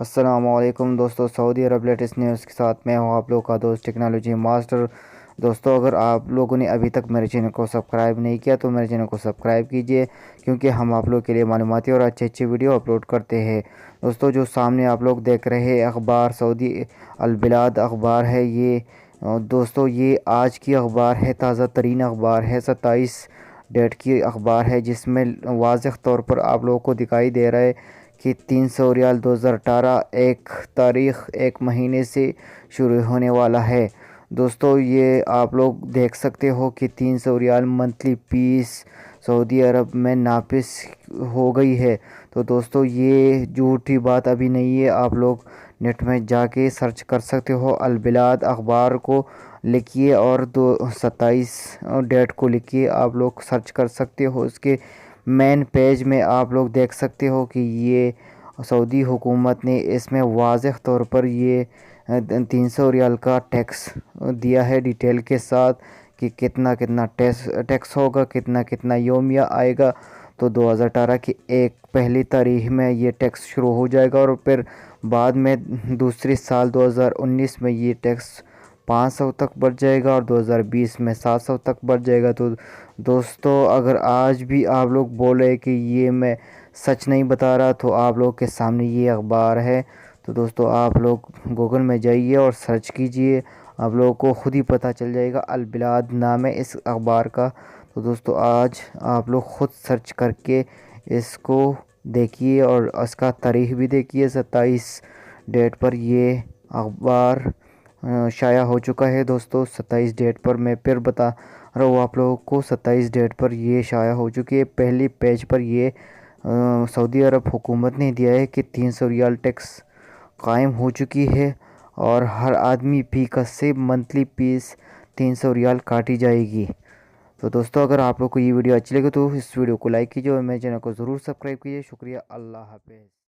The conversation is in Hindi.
अस्सलामुअलैकुम दोस्तों, सऊदी अरब लेटेस्ट न्यूज़ के साथ मैं हूं आप लोग का दोस्त टेक्नोलॉजी मास्टर। दोस्तों, अगर आप लोगों ने अभी तक मेरे चैनल को सब्सक्राइब नहीं किया तो मेरे चैनल को सब्सक्राइब कीजिए, क्योंकि हम आप लोग के लिए मालूमाती और अच्छी अच्छी वीडियो अपलोड करते हैं। दोस्तों, जो सामने आप लोग देख रहे हैं अखबार सऊदी अल बिलाद अखबार है ये। दोस्तों, ये आज की अखबार है, ताज़ा तरीन अखबार है, 27 डेट की अखबार है, जिसमें वाज़ेह तौर पर आप लोगों को दिखाई दे रहा है कि 300 रियाल 2018 एक तारीख एक महीने से शुरू होने वाला है। दोस्तों, ये आप लोग देख सकते हो कि 300 रियाल मंथली फीस सऊदी अरब में नाफिज हो गई है। तो दोस्तों, ये झूठी बात अभी नहीं है। आप लोग नेट में जाके सर्च कर सकते हो, अल बिलाद अखबार को लिखिए और 27 डेट को लिखिए, आप लोग सर्च कर सकते हो। उसके मेन पेज में आप लोग देख सकते हो कि ये सऊदी हुकूमत ने इसमें वाज़ेह तौर पर ये 300 रियाल का टैक्स दिया है, डिटेल के साथ कि कितना कितना टैक्स होगा, कितना कितना योमिया आएगा। तो 2018 की एक पहली तारीख में ये टैक्स शुरू हो जाएगा और फिर बाद में दूसरी साल 2019 में ये टैक्स 500 तक बढ़ जाएगा और 2020 में 700 तक बढ़ जाएगा। तो दोस्तों, अगर आज भी आप लोग बोले कि ये मैं सच नहीं बता रहा, तो आप लोग के सामने ये अखबार है। तो दोस्तों, आप लोग गूगल में जाइए और सर्च कीजिए, आप लोगों को खुद ही पता चल जाएगा। अल बिलाद नाम है इस अखबार का। तो दोस्तों, आज आप लोग खुद सर्च करके इसको देखिए और इसका तारीख भी देखिए। 27 डेट पर ये अखबार शाया हो चुका है। दोस्तों, 27 डेट पर मैं फिर बता रहा हूँ आप लोगों को, 27 डेट पर ये शाया हो चुकी है। पहली पेज पर ये सऊदी अरब हुकूमत ने दिया है कि 300 रियाल टैक्स कायम हो चुकी है और हर आदमी फी का से मंथली फीस 300 रियाल काटी जाएगी। तो दोस्तों, अगर आप लोग को ये वीडियो अच्छी लगे तो इस वीडियो को लाइक कीजिए और मेरे चैनल को ज़रूर सब्सक्राइब कीजिए। शुक्रिया, अल्लाह हाफ़िज़।